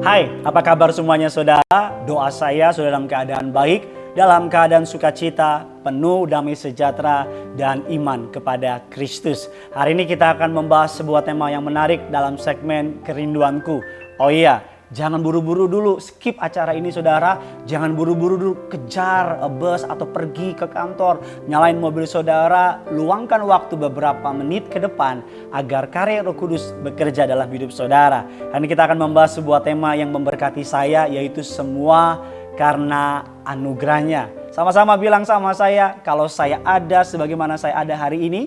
Hai, apa kabar semuanya saudara? Doa saya saudara dalam keadaan baik, dalam keadaan sukacita, penuh damai sejahtera dan iman kepada Kristus. Hari ini kita akan membahas sebuah tema yang menarik dalam segmen Kerinduanku. Oh iya, jangan buru-buru dulu skip acara ini saudara. Jangan buru-buru dulu kejar bus atau pergi ke kantor. Nyalain mobil saudara. Luangkan waktu beberapa menit ke depan agar karya Roh Kudus bekerja dalam hidup saudara. Hari ini kita akan membahas sebuah tema yang memberkati saya, yaitu semua karena anugerahnya. Sama-sama bilang sama saya, kalau saya ada sebagaimana saya ada hari ini.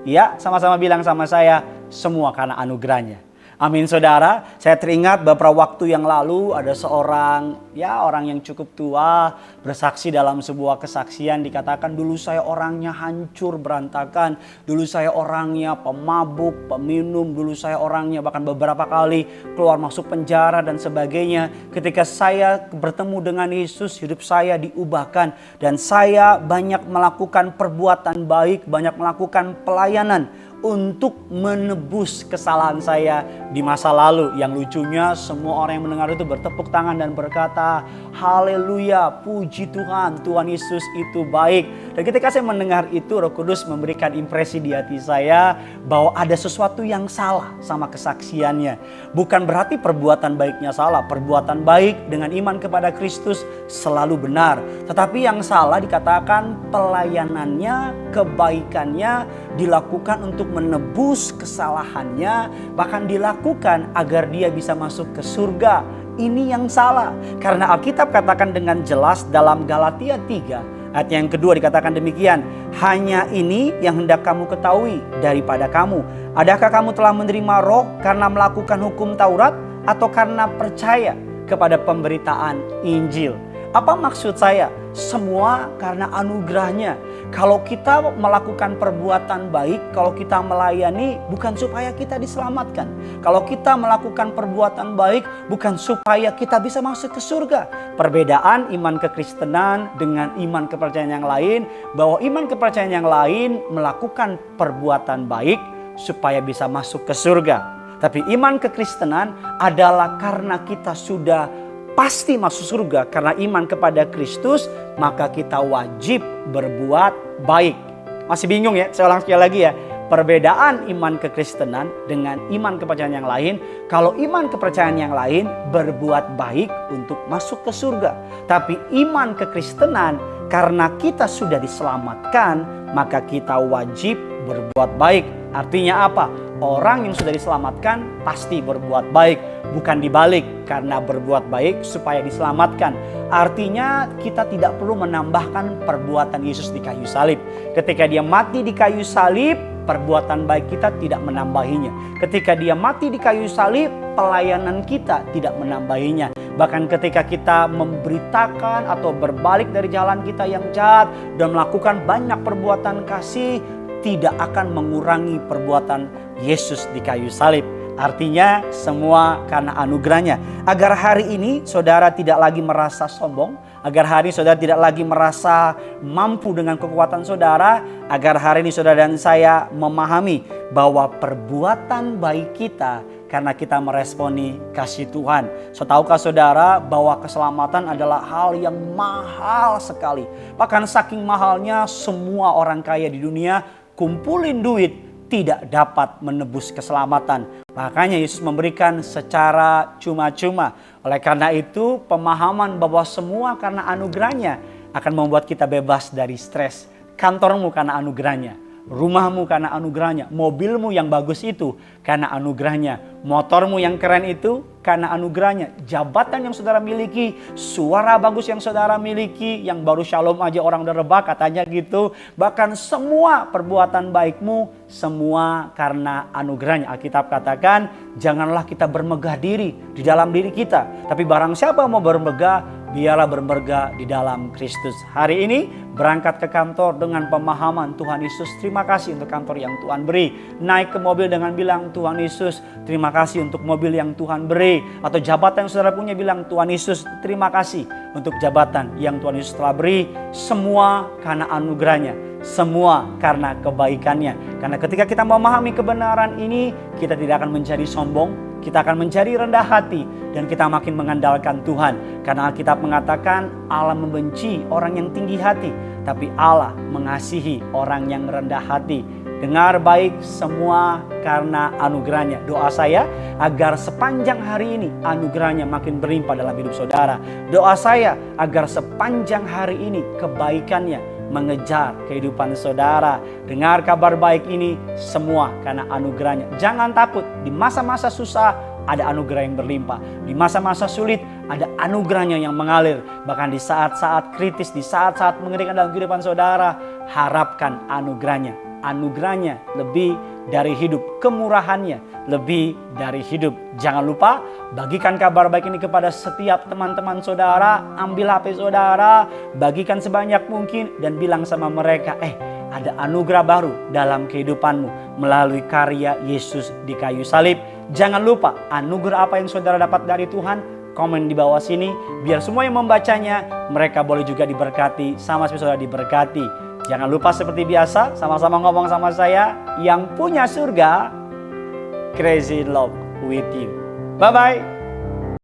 Ya, sama-sama bilang sama saya, semua karena anugerahnya. Amin saudara, saya teringat beberapa waktu yang lalu ada seorang orang yang cukup tua bersaksi dalam sebuah kesaksian, dikatakan dulu saya orangnya hancur berantakan, dulu saya orangnya pemabuk, peminum, dulu saya orangnya bahkan beberapa kali keluar masuk penjara dan sebagainya. Ketika saya bertemu dengan Yesus, hidup saya diubahkan dan saya banyak melakukan perbuatan baik, banyak melakukan pelayanan untuk menebus kesalahan saya di masa lalu. Yang lucunya semua orang yang mendengar itu bertepuk tangan dan berkata, haleluya, puji Tuhan, Tuhan Yesus itu baik. Dan ketika saya mendengar itu, Roh Kudus memberikan impresi di hati saya bahwa ada sesuatu yang salah sama kesaksiannya. Bukan berarti perbuatan baiknya salah. Perbuatan baik dengan iman kepada Kristus selalu benar. Tetapi yang salah dikatakan pelayanannya, kebaikannya dilakukan untuk menebus kesalahannya, bahkan dilakukan agar dia bisa masuk ke surga. Ini yang salah. Karena Alkitab katakan dengan jelas dalam Galatia 3 ayat yang kedua dikatakan demikian. Hanya ini yang hendak kamu ketahui daripada kamu. Adakah kamu telah menerima Roh karena melakukan hukum Taurat atau karena percaya kepada pemberitaan Injil? Apa maksud saya? Semua karena anugerahnya. Kalau kita melakukan perbuatan baik, kalau kita melayani, bukan supaya kita diselamatkan. Kalau kita melakukan perbuatan baik, bukan supaya kita bisa masuk ke surga. Perbedaan iman kekristenan dengan iman kepercayaan yang lain, bahwa iman kepercayaan yang lain melakukan perbuatan baik supaya bisa masuk ke surga. Tapi iman kekristenan adalah karena kita sudah pasti masuk surga karena iman kepada Kristus, maka kita wajib berbuat baik. Masih bingung ya? Saya ulang sekali lagi ya. Perbedaan iman kekristenan dengan iman kepercayaan yang lain. Kalau iman kepercayaan yang lain berbuat baik untuk masuk ke surga. Tapi iman kekristenan karena kita sudah diselamatkan, maka kita wajib berbuat baik. Artinya apa? Orang yang sudah diselamatkan pasti berbuat baik. Bukan dibalik, karena berbuat baik supaya diselamatkan. Artinya kita tidak perlu menambahkan perbuatan Yesus di kayu salib. Ketika dia mati di kayu salib, perbuatan baik kita tidak menambahinya. Ketika dia mati di kayu salib, pelayanan kita tidak menambahinya. Bahkan ketika kita memberitakan atau berbalik dari jalan kita yang jahat dan melakukan banyak perbuatan kasih, tidak akan mengurangi perbuatan Yesus di kayu salib. Artinya semua karena anugerahnya. Agar hari ini saudara tidak lagi merasa sombong, agar hari ini saudara tidak lagi merasa mampu dengan kekuatan saudara, agar hari ini saudara dan saya memahami bahwa perbuatan baik kita karena kita meresponi kasih Tuhan. So, tahukah saudara bahwa keselamatan adalah hal yang mahal sekali. Bahkan saking mahalnya semua orang kaya di dunia kumpulin duit tidak dapat menebus keselamatan. Makanya Yesus memberikan secara cuma-cuma. Oleh karena itu, pemahaman bahwa semua karena anugerahnya akan membuat kita bebas dari stres. Kantormu karena anugerahnya, rumahmu karena anugerahnya, mobilmu yang bagus itu karena anugerahnya, motormu yang keren itu karena anugerahnya, jabatan yang saudara miliki, suara bagus yang saudara miliki, yang baru shalom aja orang udah rebah katanya gitu. Bahkan semua perbuatan baikmu semua karena anugerahnya. Alkitab katakan janganlah kita bermegah diri di dalam diri kita, tapi barang siapa mau bermegah, biarlah bermegah di dalam Kristus. Hari ini berangkat ke kantor dengan pemahaman Tuhan Yesus, terima kasih untuk kantor yang Tuhan beri. Naik ke mobil dengan bilang Tuhan Yesus, terima kasih untuk mobil yang Tuhan beri. Atau jabatan yang saudara punya bilang Tuhan Yesus, terima kasih untuk jabatan yang Tuhan Yesus telah beri. Semua karena anugerahnya, semua karena kebaikannya. Karena ketika kita memahami kebenaran ini, kita tidak akan menjadi sombong, kita akan menjadi rendah hati dan kita makin mengandalkan Tuhan. Karena Alkitab mengatakan Allah membenci orang yang tinggi hati, tapi Allah mengasihi orang yang rendah hati. Dengar baik semua karena anugerahnya. Doa saya agar sepanjang hari ini anugerahnya makin berlimpah dalam hidup saudara. Doa saya agar sepanjang hari ini kebaikannya mengejar kehidupan saudara. Dengar kabar baik ini semua karena anugerahnya. Jangan takut, di masa-masa susah ada anugerah yang berlimpah. Di masa-masa sulit ada anugerahnya yang mengalir. Bahkan di saat-saat kritis, di saat-saat mengerikan dalam kehidupan saudara, harapkan anugerahnya. Anugerahnya lebih dari hidup, kemurahannya lebih dari hidup. Jangan lupa bagikan kabar baik ini kepada setiap teman-teman saudara. Ambil HP saudara, bagikan sebanyak mungkin dan bilang sama mereka, ada anugerah baru dalam kehidupanmu melalui karya Yesus di kayu salib. Jangan lupa anugerah apa yang saudara dapat dari Tuhan, komen di bawah sini biar semua yang membacanya mereka boleh juga diberkati sama seperti saudara diberkati. Jangan lupa seperti biasa sama-sama ngomong sama saya, yang punya surga, crazy in love with you. Bye-bye.